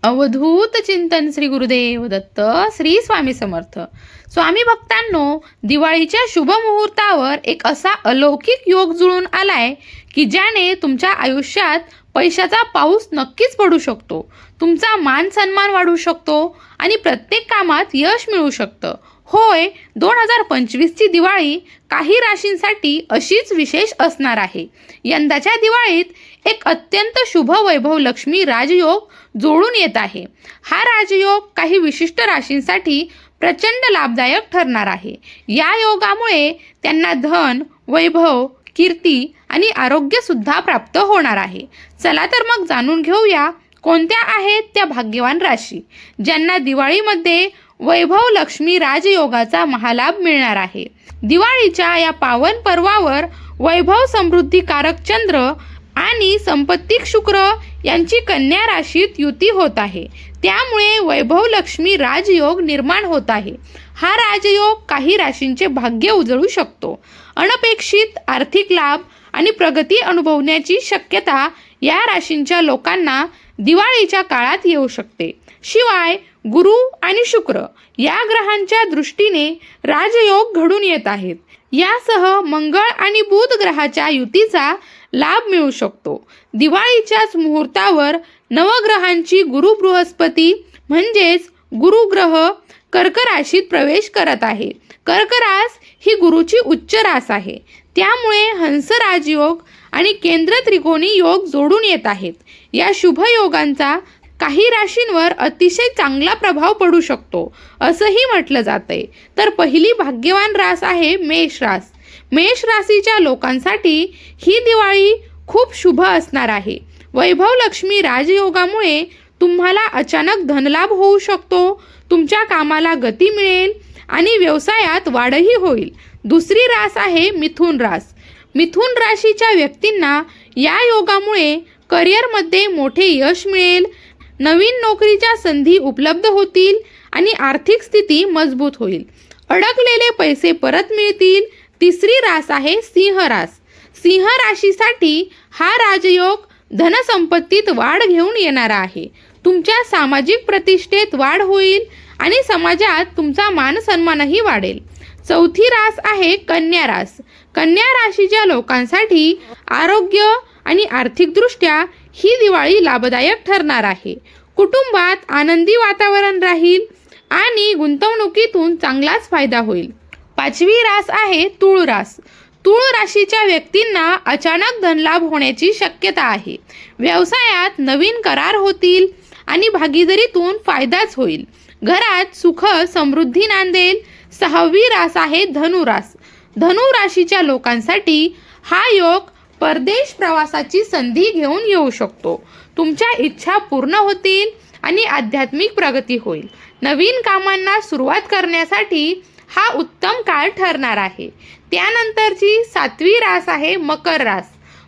अवधूत चिंतन श्री गुरुदेव दत्त श्री स्वामी समर्थ. स्वामी भक्तांनो, दिवाळीच्या शुभ मुहूर्तावर एक असा अलौकिक योग जुळून आलाय की ज्याने तुमच्या आयुष्यात पैशाचा पाऊस नक्कीच पडू शकतो, तुमचा मान सन्मान वाढू शकतो आणि प्रत्येक कामात यश मिळू शकतं. होय, 2025ची दिवाळी काही राशींसाठी अशीच विशेष असणार आहे. यंदाच्या दिवाळीत एक अत्यंत शुभ वैभव लक्ष्मी राजयोग जोडून येत आहे. हा राजयोग काही विशिष्ट राशींसाठी प्रचंड लाभदायक ठरणार आहे. या योगामुळे त्यांना धन, वैभव, कीर्ती आणि आरोग्य सुद्धा प्राप्त होणार आहे. चला तर मग जाणून घेऊया कोणत्या आहेत त्या भाग्यवान राशी ज्यांना दिवाळीमध्ये वैभव लक्ष्मी राजयोगाचा महालाभ मिळणार आहे. दिवाळीच्या या पावन पर्वावर वैभव समृद्धिकारक चंद्र आणि संपत्तिक शुक्र यांची कन्या राशीत युती होत आहे. त्यामुळे वैभव लक्ष्मी राजयोग निर्माण होत आहे. हा राजयोग काही राशींचे भाग्य उजळू शकतो. अनपेक्षित आर्थिक लाभ आणि प्रगती अनुभवण्याची शक्यता या राशींच्या लोकांना दिवाळीच्या काळात येऊ शकते. शिवाय गुरु आणि शुक्र या ग्रहांच्या दृष्टीने राजयोग घडून येत आहेत. यासह मंगळ आणि बुध ग्रहाच्या युतीचा लाभ मिळू शकतो. दिवाळीच्याच मुहूर्तावर नवग्रहांची गुरु बृहस्पती म्हणजेच गुरुग्रह कर्क राशीत प्रवेश करत आहे. कर्क रास ही गुरुची उच्च रास आहे. त्यामुळे हंस राजयोग आणि केंद्र त्रिकोणी योग जोडून येत आहेत. या शुभ योगांचा काही राशींवर अतिशय चांगला प्रभाव पडू शकतो असंही म्हटलं जातंय. तर पहिली भाग्यवान रास आहे मेष रास. मेष राशीच्या लोकांसाठी ही दिवाळी खूप शुभ असणार आहे. वैभव लक्ष्मी राजयोगामुळे तुम्हाला अचानक धनलाभ होऊ शकतो. तुमच्या कामाला गती मिळेल आणि व्यवसायात वाढही होईल. दुसरी रास आहे मिथुन रास. मिथुन राशीच्या व्यक्तींना या योगामुळे करिअरमध्ये मोठे यश मिळेल, नवीन नोकरीच्या संधी उपलब्ध होतील आणि आर्थिक स्थिती मजबूत होईल. अडकलेले पैसे परत मिळतील. तिसरी रास आहे सिंह रास. सिंह राशीसाठी हा राजयोग धनसंपत्तीत वाढ घेऊन येणारा आहे. तुमच्या सामाजिक प्रतिष्ठेत वाढ होईल आणि समाजात तुमचा मान सन्मानही वाढेल. चौथी रास आहे कन्या रास. कन्या राशीच्या लोकांसाठी आरोग्य आणि आर्थिकदृष्ट्या ही दिवाळी लाभदायक ठरणार आहे. कुटुंबात आनंदी वातावरण राहील आणि गुंतवणुकीतून चांगलाच फायदा होईल. पाचवी रास आहे तुळ रास. तुळ राशीच्या व्यक्तींना अचानक धनलाभ होण्याची शक्यता आहे. व्यवसायात नवीन करार होतील आणि भागीदारीतून फायदाच होईल. घरात सुख समृद्धी नांदेल. सहावी रास आहे धनु रास. धनु राशीच्या लोकांसाठी हा योग परदेश प्रवासाची संधी घेऊन येऊ शकतो. तुमच्या इच्छा पूर्ण होतील आणि आध्यात्मिक प्रगती होईल. नवीन कामांना सुरुवात करण्यासाठी हा उत्तम काळ ठरणार आहे. त्यानंतरची सातवी रास आहे मकर रास.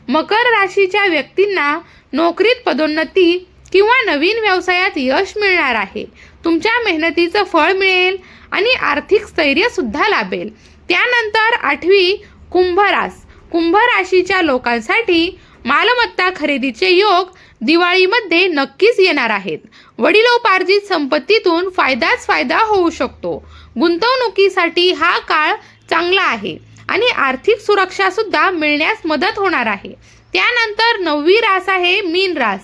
मकर राशीच्या व्यक्तींना नोकरीत पदोन्नती किंवा नवीन व्यवसायात यश मिळणार आहे. तुमच्या मेहनतीचं फळ मिळेल आणि आर्थिक स्थैर्य सुद्धा लाभेल. त्यानंतर आठवी कुंभ रास. कुंभ राशीच्या लोकांसाठी मालमत्ता खरेदीचे योग दिवाळीमध्ये नक्कीच येणार आहेत. वडिलोपार्जित संपत्तीतून फायदा होऊ शकतो. गुंतवणुकीसाठी हा काळ चांगला आहे आणि आर्थिक सुरक्षा सुद्धा मिळण्यास मदत होणार आहे. त्यानंतर नववी रास आहे मीन रास.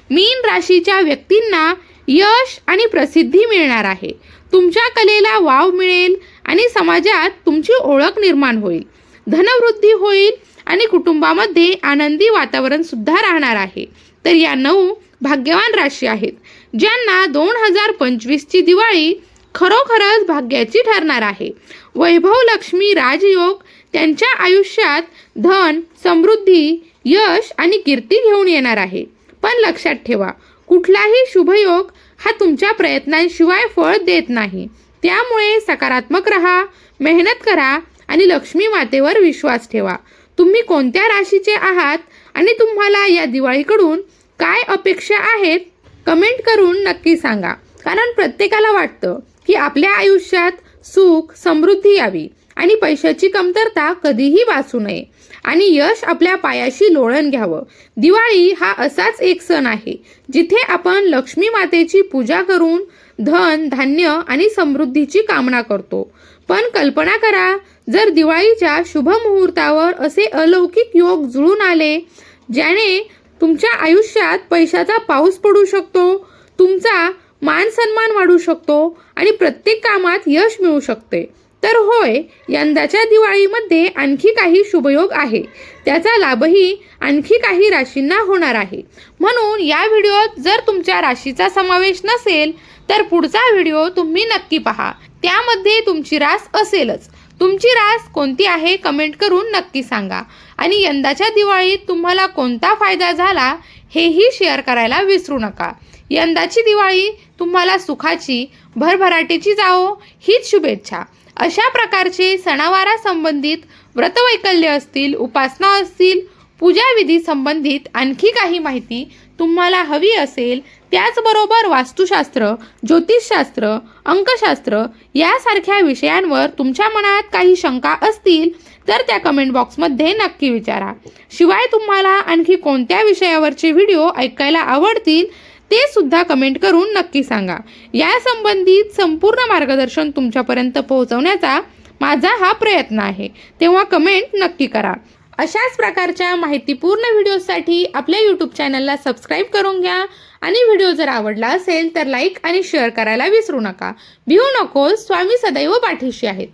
मीन राशीच्या व्यक्तींना यश आणि प्रसिद्धी मिळणार आहे. तुमच्या कलेला वाव मिळेल आणि समाजात तुमची ओळख निर्माण होईल. धनवृद्धी होईल आणि कुटुंबामध्ये आनंदी वातावरण सुद्धा राहणार आहे. तर या 9 भाग्यवान राशी आहेत ज्यांना 2025ची दिवाळी खरोखरच भाग्याची ठरणार आहे. वैभव लक्ष्मी राजयोग त्यांच्या आयुष्यात धन, समृद्धी, यश आणि कीर्ती घेऊन येणार आहे. पण लक्षात ठेवा, कुठलाही शुभयोग हा तुमच्या प्रयत्नांशिवाय फळ देत नाही. त्यामुळे सकारात्मक राहा, मेहनत करा आणि लक्ष्मी मातेवर विश्वास ठेवा. तुम्ही कोणत्या राशीचे आहात आणि तुम्हाला या दिवाळीकडून काय अपेक्षा आहेत कमेंट करून नक्की सांगा. कारण प्रत्येकाला वाटतं की आपल्या आयुष्यात सुख समृद्धी यावी आणि पैशाची कमतरता कधीही भासू नये. आणि यश आपल्या पायाशी लोळण घ्यावं. दिवाळी हा असाच एक सण आहे जिथे आपण लक्ष्मी मातेची पूजा करून धन, धान्य आणि समृद्धीची कामना करतो. पण कल्पना करा, जर दिवाळीच्या शुभ मुहूर्तावर असे अलौकिक योग जुळून आले ज्याने तुमच्या आयुष्यात पैशाचा पाऊस पडू शकतो, तुमचा मान सन्मान वाढू शकतो आणि प्रत्येक कामात यश मिळू शकते. तर होय, यंदाच्या दिवाळीमध्ये आणखी काही शुभयोग आहे. त्याचा लाभही आणखी काही राशींना होणार आहे. म्हणून या व्हिडिओत जर तुमच्या राशीचा समावेश नसेल तर पुढचा व्हिडिओ तुम्ही नक्की पहा. त्यामध्ये तुमची रास असेलच. तुमची रास कोणती आहे कमेंट करून नक्की सांगा. आणि यंदाच्या दिवाळीत तुम्हाला कोणता फायदा झाला हेही शेअर करायला विसरू नका. यंदाची दिवाळी तुम्हाला सुखाची, भरभराटीची जावो हीच शुभेच्छा. अशा प्रकारचे सणावारा संबंधित व्रतवैकल्य असतील, उपासना असतील, पूजाविधी संबंधित आणखी काही माहिती तुम्हाला हवी असेल, त्याचबरोबर वास्तुशास्त्र, ज्योतिषशास्त्र, अंकशास्त्र यासारख्या विषयांवर तुमच्या मनात काही शंका असतील तर त्या कमेंट बॉक्समध्ये नक्की विचारा. शिवाय तुम्हाला आणखी कोणत्या विषयावरचे व्हिडिओ ऐकायला आवडतील ते सुद्धा कमेंट करून नक्की सांगा. या संबंधित संपूर्ण मार्गदर्शन तुमच्यापर्यंत पोहोचवण्याचा माझा हा प्रयत्न आहे. तेव्हा कमेंट नक्की करा. अशाच प्रकारच्या माहितीपूर्ण व्हिडिओसाठी आपल्या यूट्यूब चॅनलला सबस्क्राईब करून घ्या. आणि व्हिडिओ जर आवडला असेल तर लाईक आणि शेअर करायला विसरू नका. भिवू नकोस, स्वामी सदैव पाठीशी आहेत.